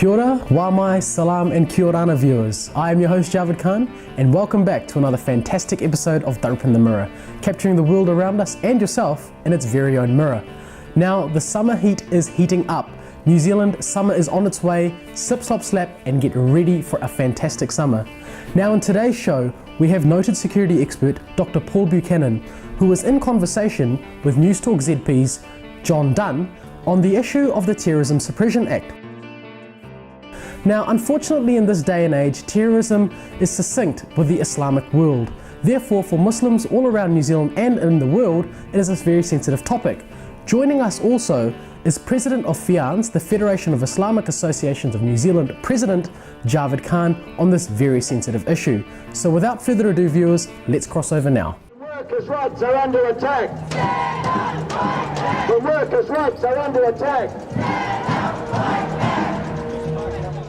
Kia ora, wamai, salam and kia orana viewers. I am your host Javed Khan and welcome back to another fantastic episode of Open the Mirror, capturing the world around us and yourself in its very own mirror. Now, the summer heat is heating up. New Zealand summer is on its way. Sip, slop, slap and get ready for a fantastic summer. Now in today's show, we have noted security expert Dr. Paul Buchanan, who was in conversation with NewstalkZB's John Dunne on the issue of the Terrorism Suppression Act. Now, unfortunately in this day and age, terrorism is succinct with the Islamic world. Therefore, for Muslims all around New Zealand and in the world, it is a very sensitive topic. Joining us also is President of FIANZ, the Federation of Islamic Associations of New Zealand, President Javed Khan, on this very sensitive issue. So without further ado, viewers, let's cross over now. The workers' rights are under attack. The workers' rights are under attack.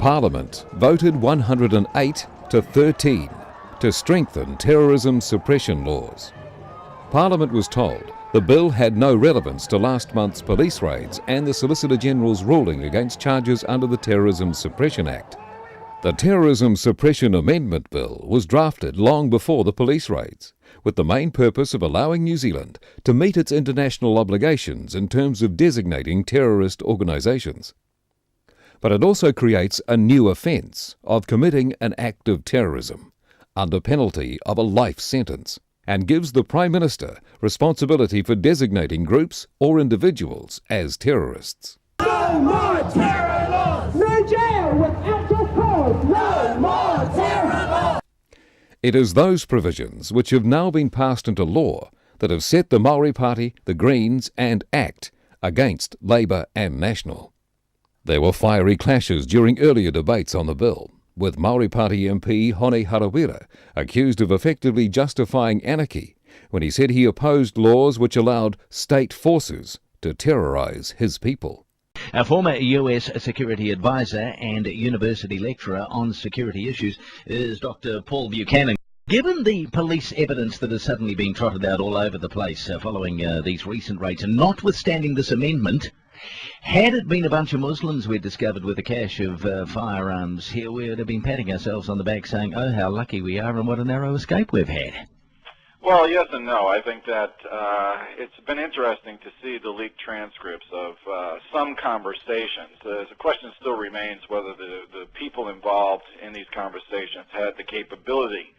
Parliament voted 108 to 13 to strengthen terrorism suppression laws. Parliament was told the bill had no relevance to last month's police raids and the Solicitor General's ruling against charges under the Terrorism Suppression Act. The Terrorism Suppression Amendment Bill was drafted long before the police raids, with the main purpose of allowing New Zealand to meet its international obligations in terms of designating terrorist organisations. But it also creates a new offence of committing an act of terrorism under penalty of a life sentence, and gives the Prime Minister responsibility for designating groups or individuals as terrorists. No more terror laws! No jail without just cause! No more terror laws! It is those provisions which have now been passed into law that have set the Māori Party, the Greens and ACT against Labour and National. There were fiery clashes during earlier debates on the bill, with Māori Party MP Hone Harawira accused of effectively justifying anarchy when he said he opposed laws which allowed state forces to terrorise his people. A former US security advisor and university lecturer on security issues is Dr. Paul Buchanan. Given the police evidence that has suddenly been trotted out all over the place following these recent raids, and notwithstanding this amendment, had it been a bunch of Muslims we'd discovered with a cache of firearms here, we would have been patting ourselves on the back saying, oh, how lucky we are and what a narrow escape we've had. Well, yes and no. I think that it's been interesting to see the leaked transcripts of some conversations. The question still remains whether the people involved in these conversations had the capability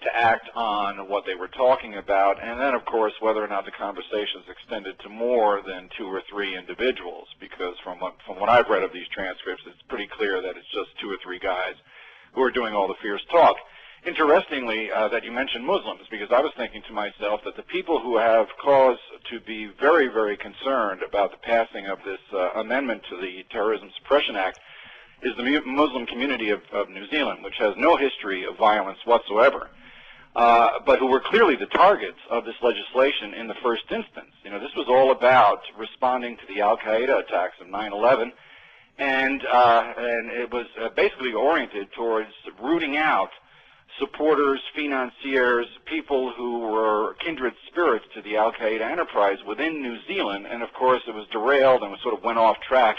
to act on what they were talking about, and then, of course, whether or not the conversations extended to more than 2 or 3 individuals, because from what I've read of these transcripts, it's pretty clear that it's just 2 or 3 guys who are doing all the fierce talk. Interestingly, that you mentioned Muslims, because I was thinking to myself that the people who have cause to be very, very concerned about the passing of this amendment to the Terrorism Suppression Act is the Muslim community of New Zealand, which has no history of violence whatsoever. But who were clearly the targets of this legislation in the first instance. You know, this was all about responding to the Al-Qaeda attacks of 9/11, and it was basically oriented towards rooting out supporters, financiers, people who were kindred spirits to the Al-Qaeda enterprise within New Zealand, and of course it was derailed and sort of went off track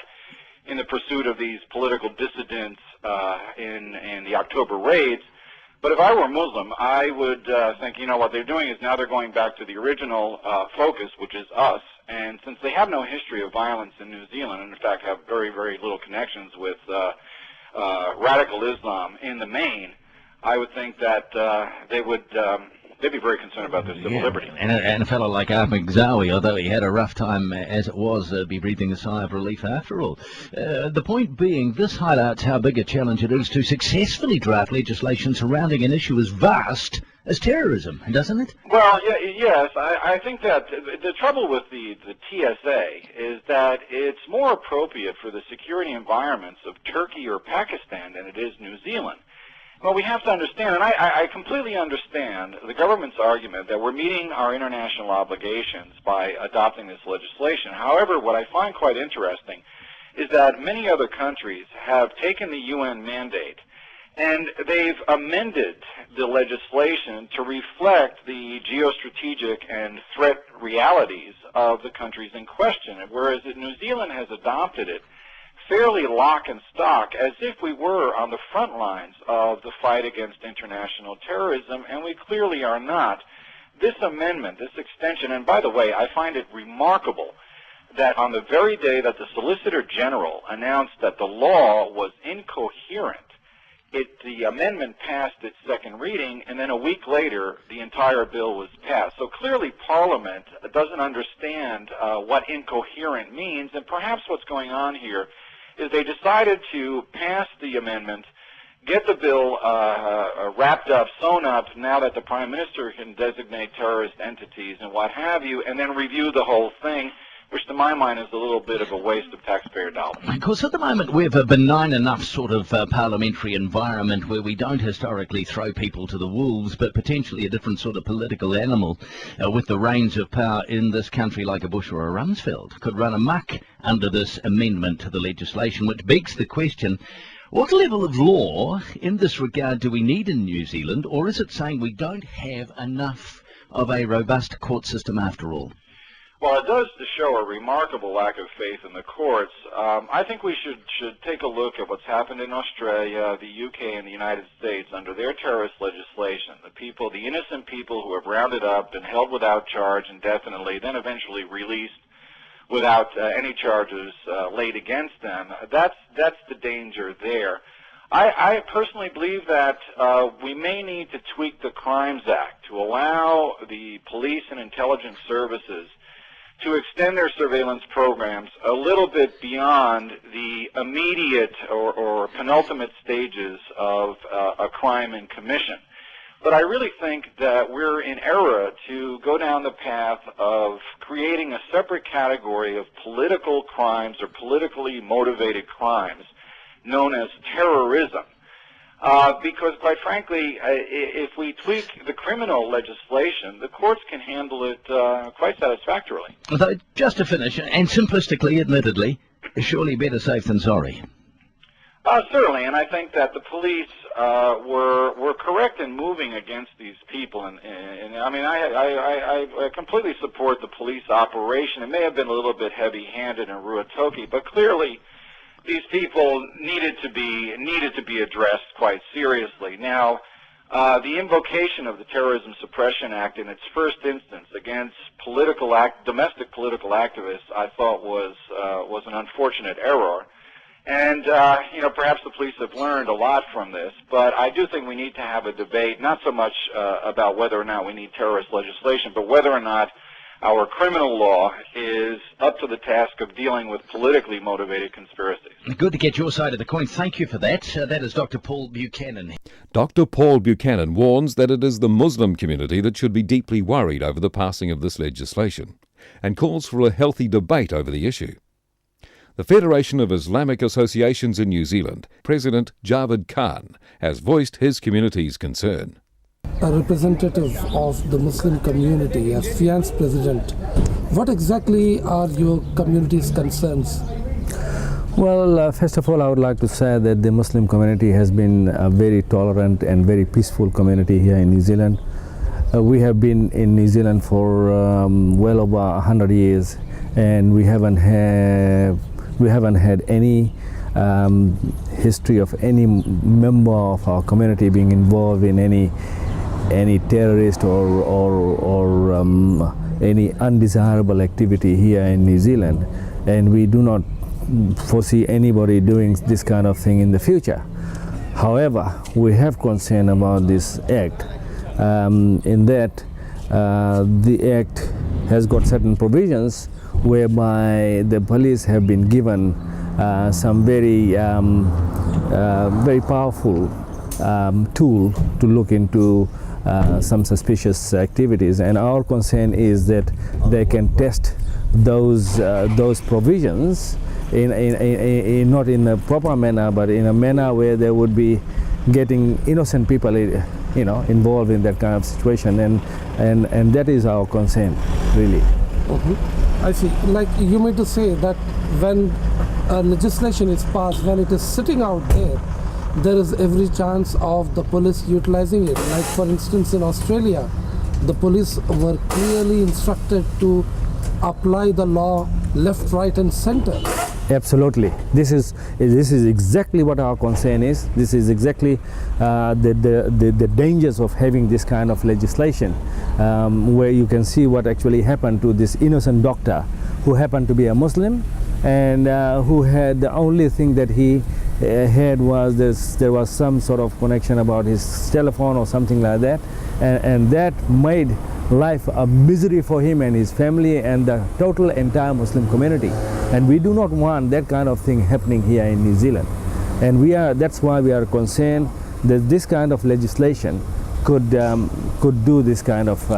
in the pursuit of these political dissidents in the October raids. But if I were Muslim, I would think, you know, what they're doing is now they're going back to the original focus, which is us. And since they have no history of violence in New Zealand, and in fact have very, very little connections with radical Islam in the main, I would think that they'd be very concerned about their civil liberty. And a fellow like Ahmed Ghazawi, although he had a rough time as it was, be breathing a sigh of relief after all. The point being, this highlights how big a challenge it is to successfully draft legislation surrounding an issue as vast as terrorism, doesn't it? Well, yes. I think that the trouble with the TSA is that it's more appropriate for the security environments of Turkey or Pakistan than it is New Zealand. Well, we have to understand, and I completely understand the government's argument that we're meeting our international obligations by adopting this legislation. However, what I find quite interesting is that many other countries have taken the UN mandate and they've amended the legislation to reflect the geostrategic and threat realities of the countries in question, whereas New Zealand has adopted it fairly lock and stock, as if we were on the front lines of the fight against international terrorism, and we clearly are not. This amendment, this extension, and by the way, I find it remarkable that on the very day that the Solicitor General announced that the law was incoherent, the amendment passed its second reading, and then a week later, the entire bill was passed. So clearly Parliament doesn't understand what incoherent means, and perhaps what's going on here is they decided to pass the amendment, get the bill wrapped up, sewn up, now that the Prime Minister can designate terrorist entities and what have you, and then review the whole thing, which to my mind is a little bit of a waste of taxpayer dollars. Of course, at the moment we have a benign enough sort of parliamentary environment where we don't historically throw people to the wolves, but potentially a different sort of political animal with the reins of power in this country, like a Bush or a Rumsfeld, could run amok under this amendment to the legislation, which begs the question, what level of law in this regard do we need in New Zealand, or is it saying we don't have enough of a robust court system after all? Well, it does to show a remarkable lack of faith in the courts. I think we should take a look at what's happened in Australia, the UK, and the United States under their terrorist legislation. The innocent people who have rounded up and held without charge indefinitely, then eventually released without any charges laid against them. That's the danger there. I personally believe that we may need to tweak the Crimes Act to allow the police and intelligence services to extend their surveillance programs a little bit beyond the immediate or penultimate stages of a crime and commission. But I really think that we're in error to go down the path of creating a separate category of political crimes or politically motivated crimes known as terrorism. Because, quite frankly, if we tweak the criminal legislation, the courts can handle it quite satisfactorily. Although, just to finish, and simplistically, admittedly, surely better safe than sorry. Certainly, and I think that the police were correct in moving against these people. And I mean, I completely support the police operation. It may have been a little bit heavy-handed in Ruatoki, but clearly these people needed to be addressed quite seriously. Now, the invocation of the Terrorism Suppression Act in its first instance against domestic political activists, I thought was an unfortunate error. And perhaps the police have learned a lot from this, but I do think we need to have a debate, not so much about whether or not we need terrorist legislation, but whether or not our criminal law is up to the task of dealing with politically motivated conspiracies. Good to get your side of the coin. Thank you for that. That is Dr. Paul Buchanan. Dr. Paul Buchanan warns that it is the Muslim community that should be deeply worried over the passing of this legislation and calls for a healthy debate over the issue. The Federation of Islamic Associations in New Zealand, President Javed Khan, has voiced his community's concern. A representative of the Muslim community, as FIANZ president, what exactly are your community's concerns? Well, first of all, I would like to say that the Muslim community has been a very tolerant and very peaceful community here in New Zealand. We have been in New Zealand for well over 100 years, and we haven't had any history of any member of our community being involved in any terrorist or any undesirable activity here in New Zealand, and we do not foresee anybody doing this kind of thing in the future. However, we have concern about this act in that the act has got certain provisions whereby the police have been given some very powerful tool to look into some suspicious activities, and our concern is that they can test those provisions in not in a proper manner, but in a manner where they would be getting innocent people, involved in that kind of situation, and that is our concern, really. Mm-hmm. I see. Like you mean to say that when legislation is passed, when it is sitting out there is every chance of the police utilizing it. Like for instance, in Australia, the police were clearly instructed to apply the law left, right, and center. Absolutely. This is exactly what our concern is. This is exactly the dangers of having this kind of legislation, where you can see what actually happened to this innocent doctor who happened to be a Muslim, and who had the only thing that he had was there was some sort of connection about his telephone or something like that, and that made life a misery for him and his family and the total entire Muslim community. And we do not want that kind of thing happening here in New Zealand. And that's why we are concerned that this kind of legislation could do this kind of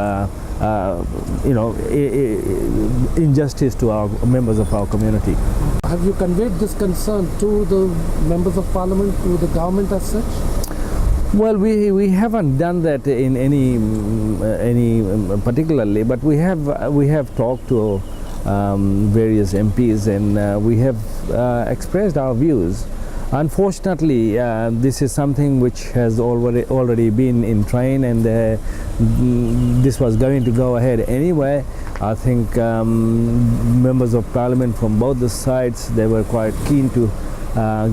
injustice to our members of our community. Have you conveyed this concern to the members of parliament, to the government as such? Well, we haven't done that in any particularly, but we have talked to various MPs, and we have expressed our views. Unfortunately, this is something which has already been in train, and this was going to go ahead anyway. I think members of parliament from both the sides, they were quite keen to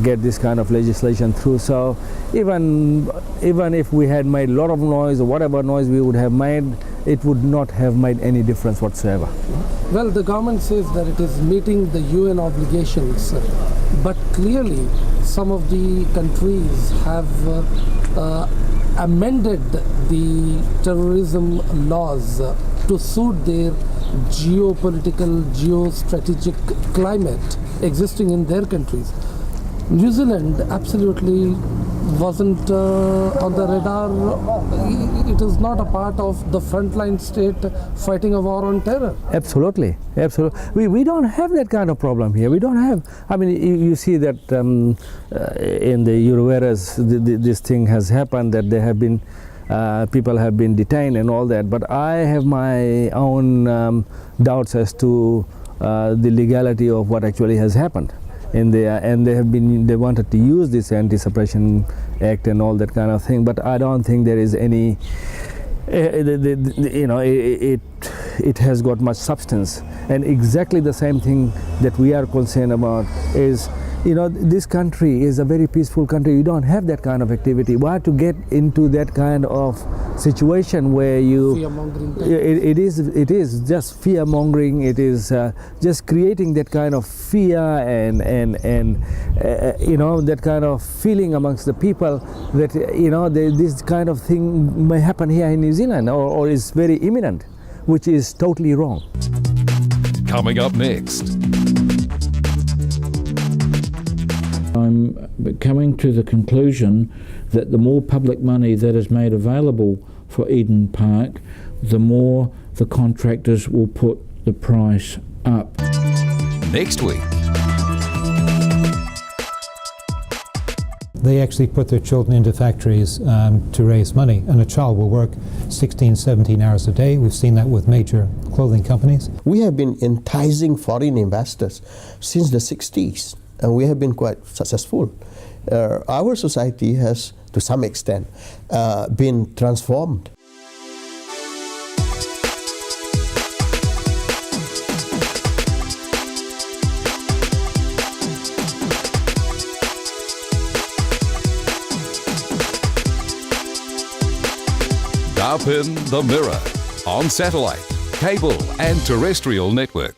get this kind of legislation through. So even if we had made a lot of noise or whatever noise we would have made, it would not have made any difference whatsoever. Well, the government says that it is meeting the UN obligations, but clearly some of the countries have amended the terrorism laws to suit their geopolitical, geostrategic climate existing in their countries. New Zealand absolutely wasn't on the radar. It is not a part of the frontline state fighting a war on terror. Absolutely, absolutely. We don't have that kind of problem here. We don't have. I mean, you see that in the Euroveras, this thing has happened, that there have been people have been detained and all that. But I have my own doubts as to the legality of what actually has happened. And they wanted to use this Anti-Suppression Act and all that kind of thing, but I don't think there is any, it has got much substance. And exactly the same thing that we are concerned about is, this country is a very peaceful country. You don't have that kind of activity. Why to get into that kind of situation where you it is just fear mongering. It is just creating that kind of fear and that kind of feeling amongst the people that this kind of thing may happen here in New Zealand or is very imminent, which is totally wrong. Coming up next. I'm coming to the conclusion that the more public money that is made available for Eden Park, the more the contractors will put the price up. Next week. They actually put their children into factories to raise money, and a child will work 16, 17 hours a day. We've seen that with major clothing companies. We have been enticing foreign investors since the 60s. And we have been quite successful. Our society has, to some extent, been transformed. Up in the Mirror on satellite, cable and terrestrial network.